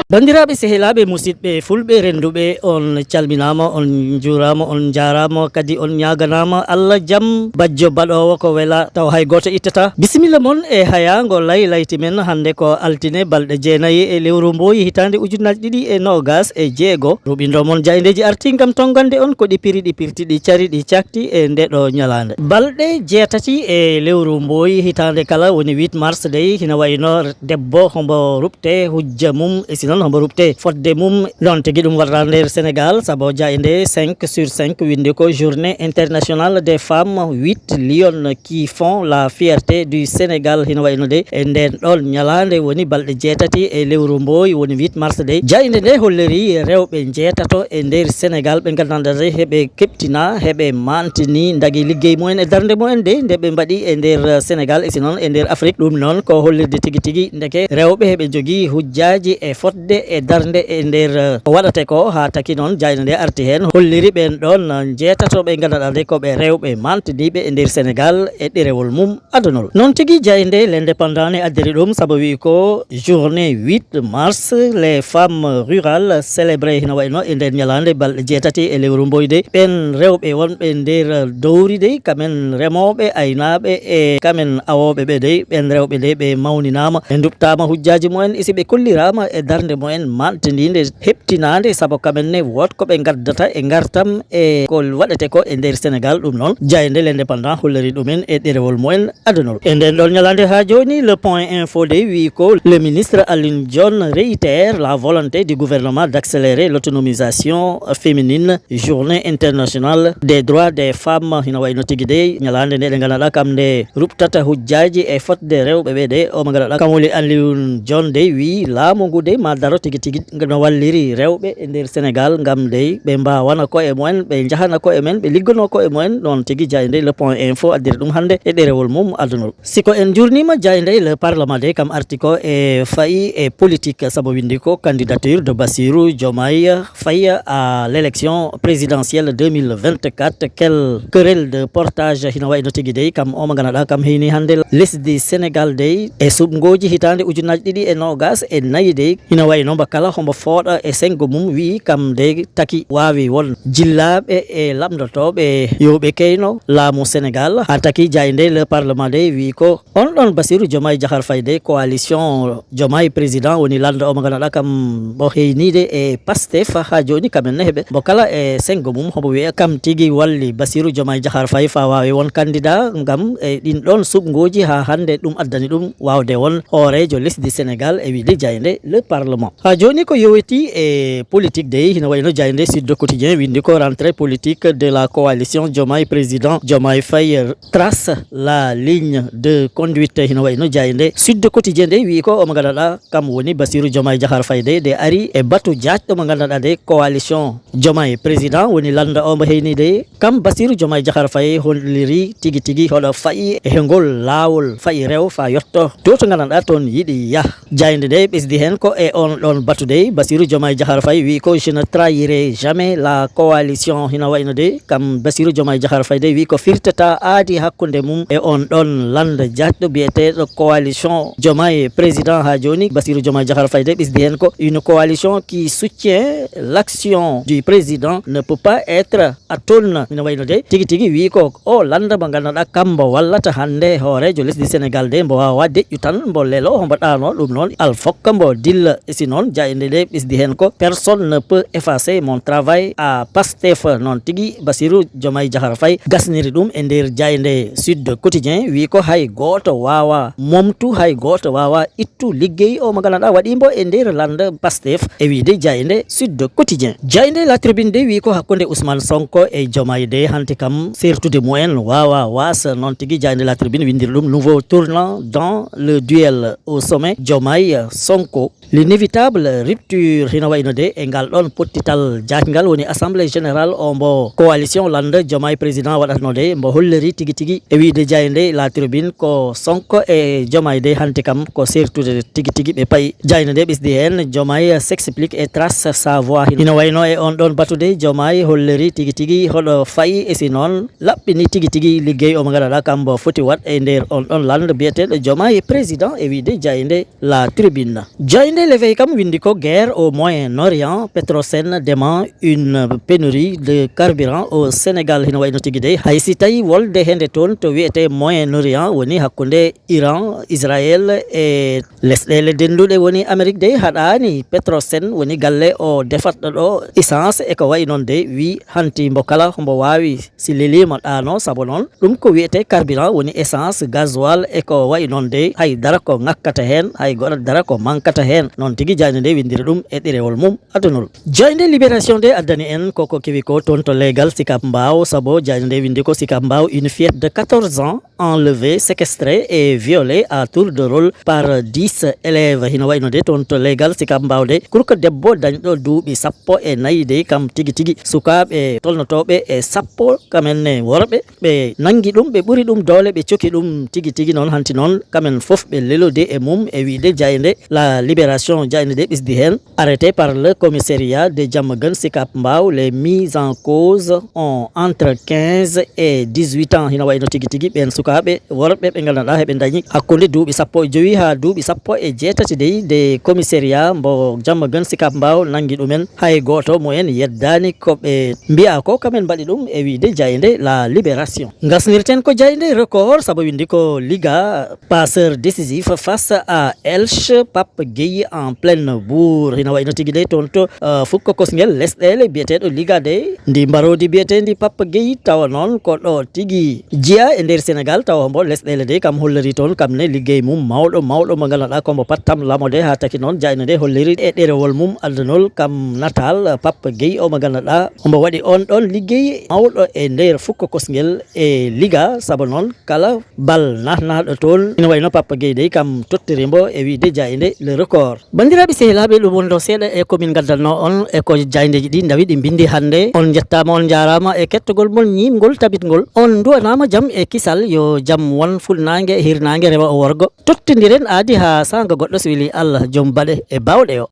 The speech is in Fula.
Bandiraɓe sehelaɓe musidɓe fulɓe renduɓe on calminama on jurama on jarama kadi on ñaganama Allah jaam bajjo baɗowo ko wela taw hay goto ittata bisimilla moon e hayago layti men hande ko altine balɗe jeenayyi e lewru mboyi hitande ujunnaje ɗiɗi e nogas e jeego ruɓindo moon jaydeji arti gam tongande on ko ɗipiri ɗipirti ɗi cari ɗi cakti e ndeɗo ñalande balɗe jeetati e lewru mboyi hitande kala woni 8 mars dey hina wayno debbo hombo rupte hujja mum e sinon hombo rupte fodde mum non tigui ɗum waɗata nder Sénégal saabu jayde 5/5 winde ko journée internationale des femmes 8 lionnes qui font la fierté du Sénégal hina wayno de e nden ɗon ñalande woni balɗe jeetati e lewru mboyi woni 8 mars de jayde nde holleri rewɓe jeetato e nder Sénégal ɓe gandandade heɓe keɓtina heɓe mantini dagui liggey mumen e darde mumen de nde ɓe mbaɗi e nder Sénégal e sinon e nder Afrique ɗum noon ko hollirde tigui tigui deke rewɓe heɓe jogui hujjaji e fodde e darde e nder ko waɗate ko ha taki noon jayde nde arti hen holliri ɓen ɗon jeetatoɓe gandanɗa nde koɓe rewɓe mantiniɓe e nder Sénégal e ɗerewol mum adunol noon tigui jayde l'indépendant ne addiri ɗum saabu wi ko journée 8 mars les femmes rurales célébrées hina wayno e nder ñalande balɗe jeetati e lewru mboyde ɓen rewɓe wonɓe nder dowri dey kamen remoɓe aynaɓe e kamen awoɓe ɓe dey ɓen rewɓe nde ɓe mawninama ɓe duptama hujjaji mumen isi ɓe kollirama e darde mumen mantinide heptinade saabu kamen ne wotko ɓe gaddata e gartam e ko waɗete ko e nder Sénégal ɗum noon jayde l'indépendant holleri ɗumen e ɗerewol mumen adunol e nden ɗon ñalande ha joni le point info de wi ko le ministre Alioune Dione réitère la volonté du gouvernement d'accélérer l'autonomisation féminine journée internationale des droits des femmes hina wayno tigui de ñalande nde ɗe ganduɗa kam nde ruptata hujjaji e fotde rewɓe ɓe de o mo ganduɗa kam woni Alioune Dione de wi laamu ngu de ma daro tigui tigui no walliri rewɓe e nder Sénégal gam dey ɓe mbawana ko e mumen ɓe jahana ko e men ɓe liggono ko e mumen noon tigui jayde le point info addiri ɗum hande e ɗerewol mum adunol siko en jurnima jayde le parlement de kam arti ko e fayi e politique saabu windi ko candidature de Bassirou Diomaye Faye à l'élection présidentielle 2024 quelle querelle de portage hina wayno tigui dey kam o mo ganduɗa kam heyni hande lesdi Sénégal dey e suɓgoji hitande ujunnaje ɗiɗi e nogas e nayyi dey hina wayno mbo kala hombo fooɗa e sengo mum wi kam de taki wawi won jillaɓe e lamdotoɓe yoɓe keyno laamu Sénégal ha taki jayde le parlement de wi ko on ɗon Bassirou Diomaye Diakhar Faye de coalition Diomaye président woni landa o mo ganduɗa kam bo heynide e Pastef ha joni kamen ne heeɓe mo kala e sengo mum homo wiya kam tigui walli Bassirou Diomaye Diakhar Faye fa wawi won candidat gam e ɗin ɗon suɓgoji ha hande ɗum addani ɗum wawde won hoorejo lesdi Sénégal e wiide jayde le parlement ha joni ko yowiti e politique de hina wayno jayde Sud Quotidien windi ko rentrée politique de la coalition Diomaye président Diomaye Faye trace la ligne de conduite hina wayno jayde Sud Quotidien de wi ko o mo ganduɗa kam woni Bassirou Diomaye Diakhar Faye de ari e batu jaajɗo mo ganduɗa de coalition Diomaye président woni landa o mo heyni de kam Bassirou Diomaye Diakhar Faye holliri tigui tigui hoɗo fayi e ngol lawol fayi rew fa yetto to to ganduɗa toon yiiɗi yah jayde de ɓesdi hen ko e on ɗon batu de Bassirou Diomaye Diakhar Faye wi ko je ne trahirai jamais la coalition hina wayno de kam Bassirou Diomaye Diakhar Faye de wi ko firtata aadi hakkude mum e on ɗon landa jaajɗo biyeteɗo coalition Diomaye président ha joni Bassirou Diomaye Diakhar Faye de ɓesdi hen ko une coalition qui soutient l'action du président ne peut pas être atone hina wayno de tigui tigui wi ko o landa mo ganduɗa kambo wallata hande hoorejo lesdi Sénégal de mbo wawa deƴƴu tan mbo lelo hombo ɗano ɗum noon alfokka mbo dilla e si noon jayde de ɓesdi hen ko personne ne peut effacer mon travail à Pastef noon tigui Bassirou Diomaye Diakhar Faye gasniri ɗum e nder jayde Sud Quotidien wi ko hay goto wawa momtu hay goto wawa ittu liggey o mo ganduɗa waɗimo e nder landa Pastef e wiide jayde Sud Quotidien jayde La Tribune de wi ko hakkude Ousmane Sonko e Diomaye de hanti kam sertude mumen wawa wasa noon tigui jayde La Tribune windiri ɗum nouveau tournant dans le duel au sommet Diomaye Sonko l'inévitable véritable rupture hina waynode e ngal ɗon pottital jakingal woni assemblée générale o mbo coalition lande Diomaye président waɗatnode mbo holleri tigi tigi e wiide jayde la tribune ko Sonko e Diomaye de hanti kam ko sertude tigi tigi ɓe payi jayde nde ɓesdi hen Diomaye s'explique et trace sa voix hina wayno e on ɗon batude Diomaye holleri tigi tigi hoɗo fayi e si noon laɓɓini tigi tigi liggey omo ganduɗa kambo foti wat e nder on ɗon lande biyeteɗo Diomaye président e wiide jayde la tribune jayde l'éveil kam windi ko guerre au Moyen-Orient. Petrosen dément une pénurie de carburant au Sénégal hina wayno tigi de hay si tawi wolde hende toon to wiyete Moyen-Orient woni hakkunde Iran Israël e lesɗele denduɗe woni Amérique de haɗani Petrosen woni galle o defatɗo ɗo essence e ko wayi noon de wi hanti mbo kala mbo wawi si lelima ɗano saabu noon ɗum ko wiyete carburant woni essence gasoil e ko wayi noon de hay dara ko ngakkata hen hay goɗa dara ko mankata hen noon tigui jayde nde windiri ɗum e ɗerewol mum adunol jayde libération de addani en koko kewi ko toon to legal Sicap Mbao saabu jayde nde windi ko Sicap Mbao une fillette de 14 ans enlevée séquestrée et violée à tour de rôle par 10 élèves hina wayno de toon to legal Sicap Mbao de kurko debbo dañɗo duuɓi 14 de kam tigui tigui sukaɓe tolnotoɓe e 10 kamenne worɓe ɓe nangi ɗum ɓe ɓuuri ɗum doole ɓe coki ɗum tigui tigui noon hanti noon kamen foof ɓe lelode e mum e wiide jayde la libération jayde de ɓisdi hen arrêté par le commissariat de Diamaguène Sicap Mbao les mises en cause ont entre 15 et 18 ans hina wayno tigui tigui ɓen sukaɓe worɓe ɓe ganduɗa heɓe dañi hakkude duuɓi 15 ha duuɓi 18 dey de commissariat mbo Diamaguène Sicap Mbao nangi ɗumen hay goto moyen yeddani koɓe mbiya ko kamen mbaɗi ɗum e wiide jayde la libération gasnirten ko jayde record saabu windi ko Liga passeur décisif face à Elche Pape Gueye en pleine bourre hina wayno tigui de toon to fukko kosguel lesɗele biyeteɗo Liga de ndi mbarodi biyetendi Pape Gueye tawa noon ko ɗo tigui jiya e nder Sénégal tawa mbo lesɗele de kam holliri toon kam ne liggey mum mawɗo mo ganduɗa kombo pattam lamode ha taki noon jayno de holliri e ɗerewol mum addanol kam natal Pape Gueye omo ganduɗa omo waɗi on ɗon liggey mawɗo e nder fukko kosguel e Liga saabu noon kala bal natnaɗo toon ina wayno Pape Gueye de kam tottirimbo e wiide jayde le record bandiraɓe sehilaɓe ɗum woni ɗo seeɗa e komin gaddanno on e ko jaydeji ɗi dawi ɗi bindi hande on jettama on jarama e kettogol mon ñimgol tabitgol on duwanama jaam e kisal yo jaam won fulnangue e hirnangue rewa o worgo tottidiren aadi ha sanga goɗɗo so weeli Allah joom baɗe e bawɗe o